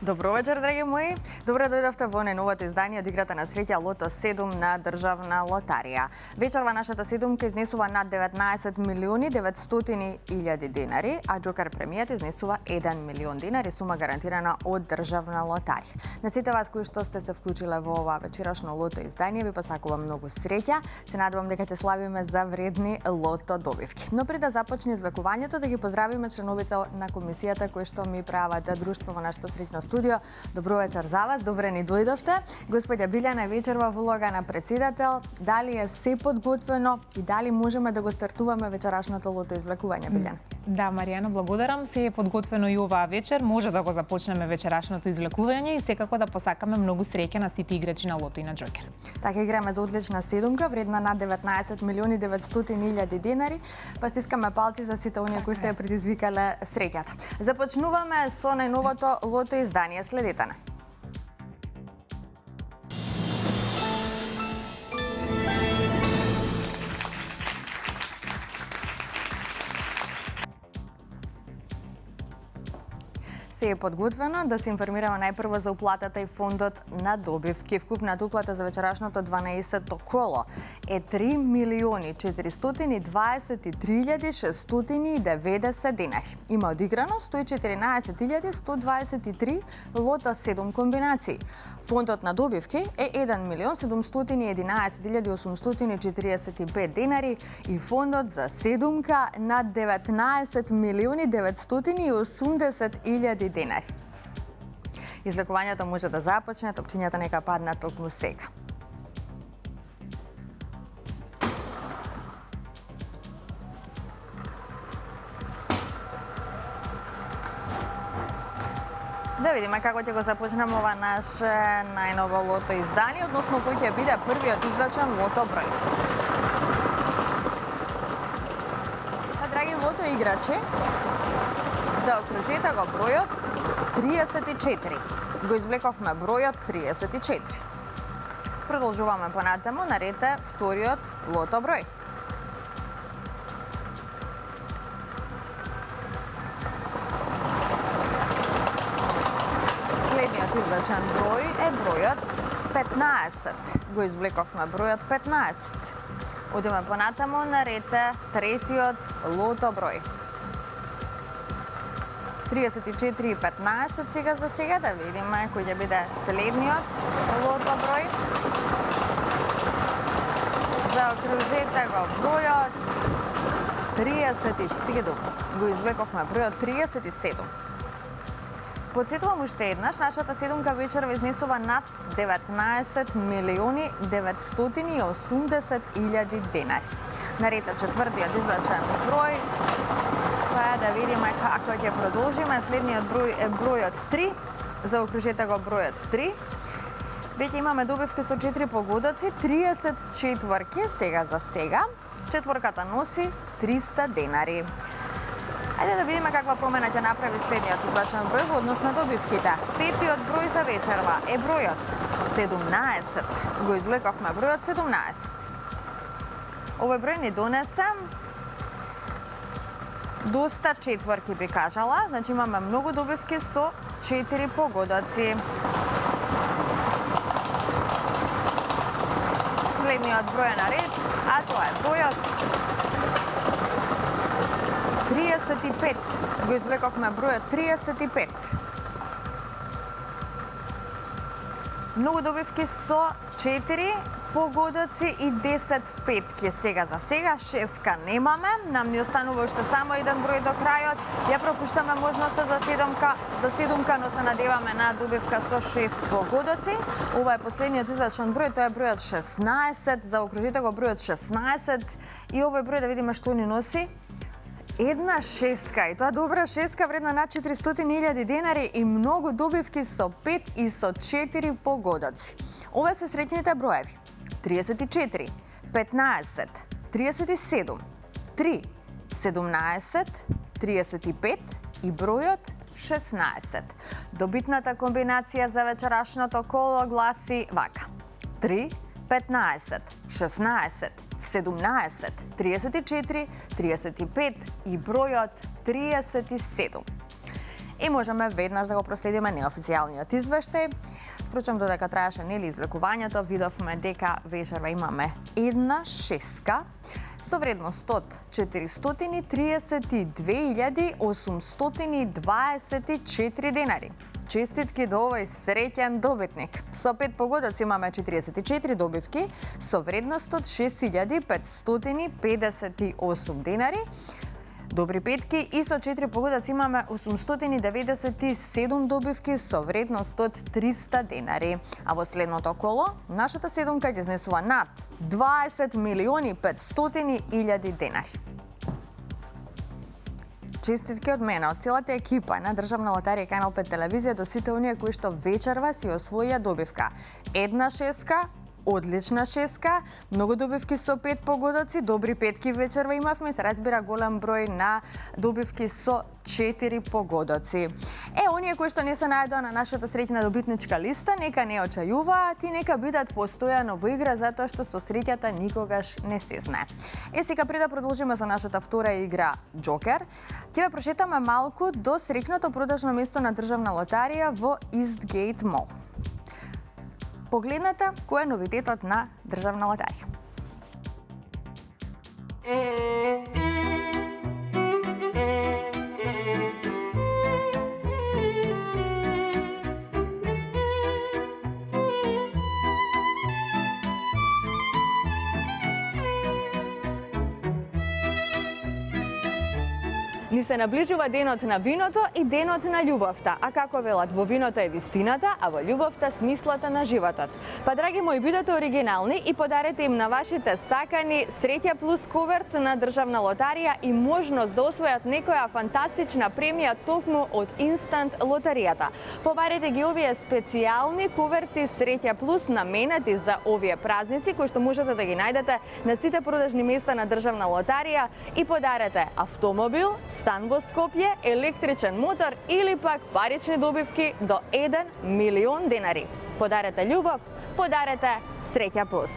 Добро вечер, драги мои. Добре дојдовте во најновото издание од играта на среќа Лото 7 на Државна лотарија. Вечерва нашата седумка изнесува над 19 милиони 900 илјади денари, а Джокер премијата изнесува 1 милион денари, сума гарантирана од Државна лотарија. На сите вас кои што сте се вклучиле во ова вечерашно Лото издание, ви посакувам многу среќа. Се надевам дека ќе славиме за вредни Лото добивки. Но пред да започне извлекувањето, да ги поздравиме членовите на комисијата кои што ми прават друштво во нашето среќно студио. Добро вечер за вас, добре ни дојдовте. Господја Билјана вечерва во улога на председател. Дали е се подготвено и дали можеме да го стартуваме вечерашното Лото извлекување, Билјана? Да, Маријано, благодарам. Се е подготвено и оваа вечер. Може да го започнеме вечерашното извлекување и секако да посакаме многу среќа на сите играчи на Лото и на Джокер. Така играме за одлична седумка, вредна над 19 милиони 900 илјади денари, па стискаме палци за сите оние кои што ја предизвикале среќата. Започнуваме со најновото Лото издание. Следете на. Се е подготвено да се информираме најпрво за уплатата и фондот на добивки. Вкупната уплата за вечерашното 12-то коло е 3 милиони 423.690 денари. Има одиграно 114.123 Лото 7 комбинации. Фондот на добивки е 1 милион 711.845 денари и фондот за седумка на 19 милиони 980.000 денари. Излекувањето може да започне, топчињата нека паднат токму сега. Да видиме како ќе го започнеме ова наше најново Лото издание, односно кој ќе биде првиот извлечен Лото број. Драги Лото играчи, заокружете го бројот 34. Го извлековме бројот 34. Продолжуваме понатаму, наред е вториот Лото број. Следниот извлечен број е бројот 15. Го извлековме бројот 15. Одиме понатаму, наред е третиот Лото број. 34 и 15 сега за сега, да видиме кој ќе биде следниот Лото број. Заокружете го бројот 37. Го извлековме бројот 37. Подсетувам уште еднаш, нашата седумка вечерва изнесува над 19 милиони 980 илјади денари. Наред е четвртиот извлечен број. Да видиме како ќе продолжиме. Следниот број е бројот 3. Заокружете го бројот 3. Веќе имаме добивки со 4 погодоци, 30 четворки сега за сега. Четворката носи 300 денари. Ајде да видиме каква промена ќе направи следниот извлечен број во однос на добивките. Петиот број за вечерва е бројот 17. Го извлековме бројот 17. Овој број ни донесе доста четворки, би кажала. Значи имаме многу добивки со 4 погодоци. Следниот број е наред, а тоа е бројот 35. Го извлековме бројот 35. Многу добивки со 4 погодоци и 10 петки сега за сега. 6 немаме. Нам ни останува уште само еден број до крајот. Ја пропуштаме можноста за седумка, но се надеваме на добивка со 6 погодоци. Ова е последниот извлечен број, тоа е бројот 16. Заокружите го бројот 16 и овој број да видиме што ни носи. Една шеска, и тоа добра шеска вредна над 400.000 денари и многу добивки со 5 и со 4 погодоци. Ова се среќните броеви. 34, 15, 37, 3, 17, 35 и бројот 16. Добитната комбинација за вечерашното коло гласи вака. 3, 15, 16, 17, 34, 35 и бројот 37. и можеме веднаш да го проследиме неофицијалниот извештај. Впрочем, додека траеше нели извлекувањето, видовме дека вечерва имаме една шеска со вредност од 432.824 денари. Честитки до овој среќен добитник. Со 5 погодоци имаме 44 добивки со вредност од 6.558 денари. Добри петки и со 4 погодоци имаме 897 добивки со вредност од 300 денари. А во следното коло, нашата седумка ќе изнесува над 20.500.000 денари. Честитки од мене, од целата екипа на Државна лотарија и Канал 5 телевизија до сите оние кои што вечерва си освоија добивка. Една шеска, одлична шеска, многу добивки со 5 погодоци, добри петки вечерва имавме, се разбира голем број на добивки со 4 погодоци. Оние кои што не се најдоа на нашата среќна добитничка листа, нека не очајуваат и нека бидат постојано во игра, затоа што со среќата никогаш не се знае. Сега пред да продолжиме со нашата втора игра Джокер, ќе ве прошетаме малку до среќното продажно место на Државна лотарија во Истгейт Мол. Погледнете кој е новитетот на Државна лотарија. Ни се наближува денот на виното и денот на љубовта. А како велат, во виното е вистината, а во љубовта смислата на животот. Па, драги мои, бидете оригинални и подарете им на вашите сакани Среќа плюс куверт на Државна лотарија и можност да освојат некоја фантастична премија токму од Инстант лотаријата. Побарете ги овие специјални куверти Среќа плюс наменети за овие празници, кои што можете да ги најдете на сите продажни места на Државна лотарија и подарете автомобил, стан во Скопје, електричен мотор или пак парични добивки до 1 милион денари. Подарете љубов, подарете Среќа плюс.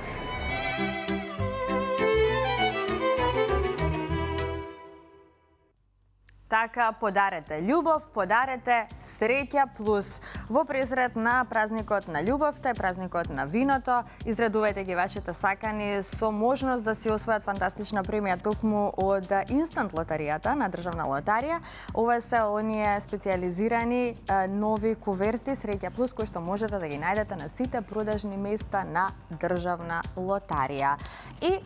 Така, подарете љубов, подарете Среќа плюс. Во презрет на празникот на љубовта и празникот на виното, изредувајте ги вашите сакани со можност да си освојат фантастична премија токму од Инстант лотаријата на Државна лотарија. Ова се оние специјализирани нови куверти Среќа плюс кои што можете да ги најдете на сите продажни места на Државна лотарија. И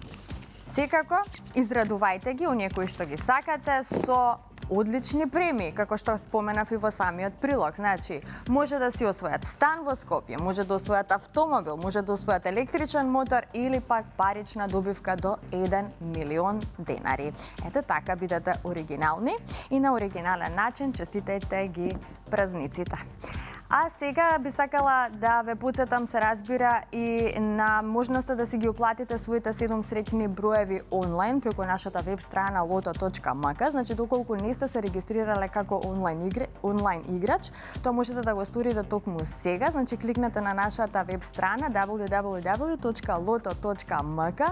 секако изредувајте ги оние кои што ги сакате со одлични премии, како што споменав и во самиот прилог. Значи, може да си освојат стан во Скопје, може да освојат автомобил, може да освојат електричен мотор или пак парична добивка до 1 милион денари. Ете така, бидете оригинални и на оригинален начин честитајте ги празниците. А сега би сакала да ве потсетам, се разбира, и на можноста да си ги уплатите своите 7 среќни броеви онлайн преку нашата веб страна loto.mk. Значи, доколку не сте се регистрирале како онлайн играч, тоа можете да го сторите токму сега. Значи, кликнете на нашата веб страна www.loto.mk,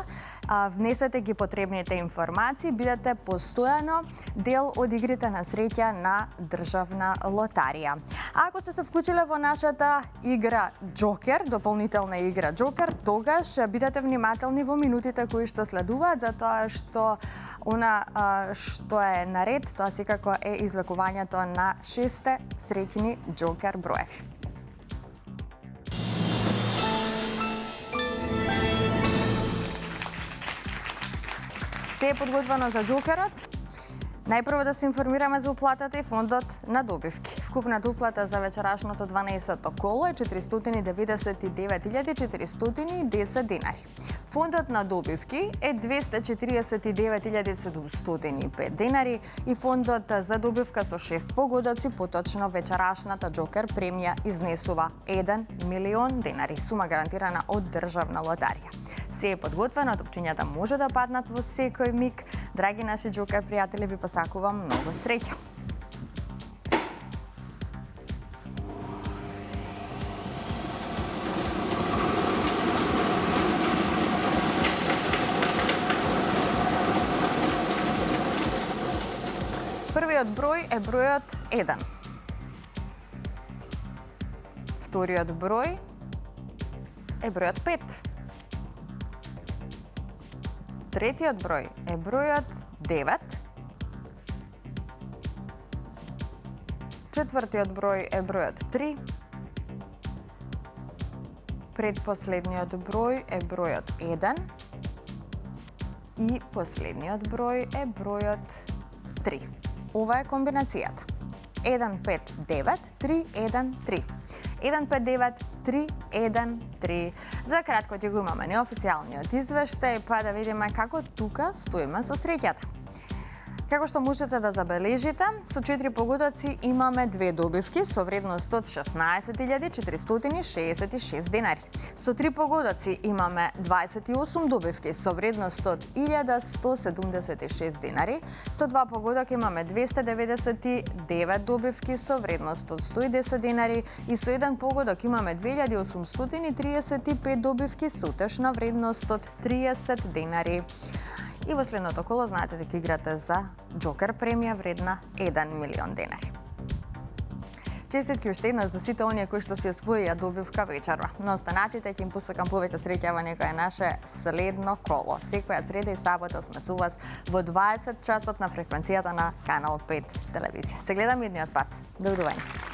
внесете ги потребните информации, бидете постојано дел од игрите на среќа на Државна лотарија. А ако сте се вклучиле во нашата игра Джокер, дополнителна игра Джокер, тогаш бидете внимателни во минутите кои што следуваат, затоа што она што е наред, тоа секако е извлекувањето на 6 среќни Джокер броеви. Се е подготвено за Джокерот. Најпрво да се информираме за уплатата и фондот на добивки. Вкупната уплата за вечерашното 12-то коло е 499.410 денари. Фондот на добивки е 249.705 денари и фондот за добивка со 6 погодоци, поточно вечерашната Джокер премија изнесува 1 милион денари, сума гарантирана од Државна лотарија. Се е подготвено, топчињата може да паднат во секој миг. Драги наши Джокер пријатели, ви посакувам многу среќа. Првиот број е бројот 1. Вториот број е бројот 5. Третиот број е бројот 9. Четвртиот број е бројот 3. Предпоследниот број е бројот 1. И последниот број е бројот 3. Ова е комбинацијата. 1, 5, 9, 3, 1, 3. 1, 5, 9, 3, 1, 3. За кратко ќе го имаме неофицијалниот извештај, па да видиме како тука стоиме со среќата. Како што можете да забележите, со 4 погодоци имаме 2 добивки со вредност од 16.466 денари. Со 3 погодоци имаме 28 добивки со вредност од 1.176 денари. Со 2 погодоки имаме 299 добивки со вредност од 110 денари и со 1 погодок имаме 2835 добивки со утешна вредност од 30 денари. И во следното коло знаете дека играте за Джокер премија вредна 1 милион денари. Честитки уште еднаш до сите оние кои што си освоија добивка вечерва. На останатите ќе им посакам повеќе среќа во некое наше следно коло. Секоја среда и сабота сме со вас во 20 часот на фреквенцијата на Канал 5 телевизија. Се гледаме идниот пат. До видување.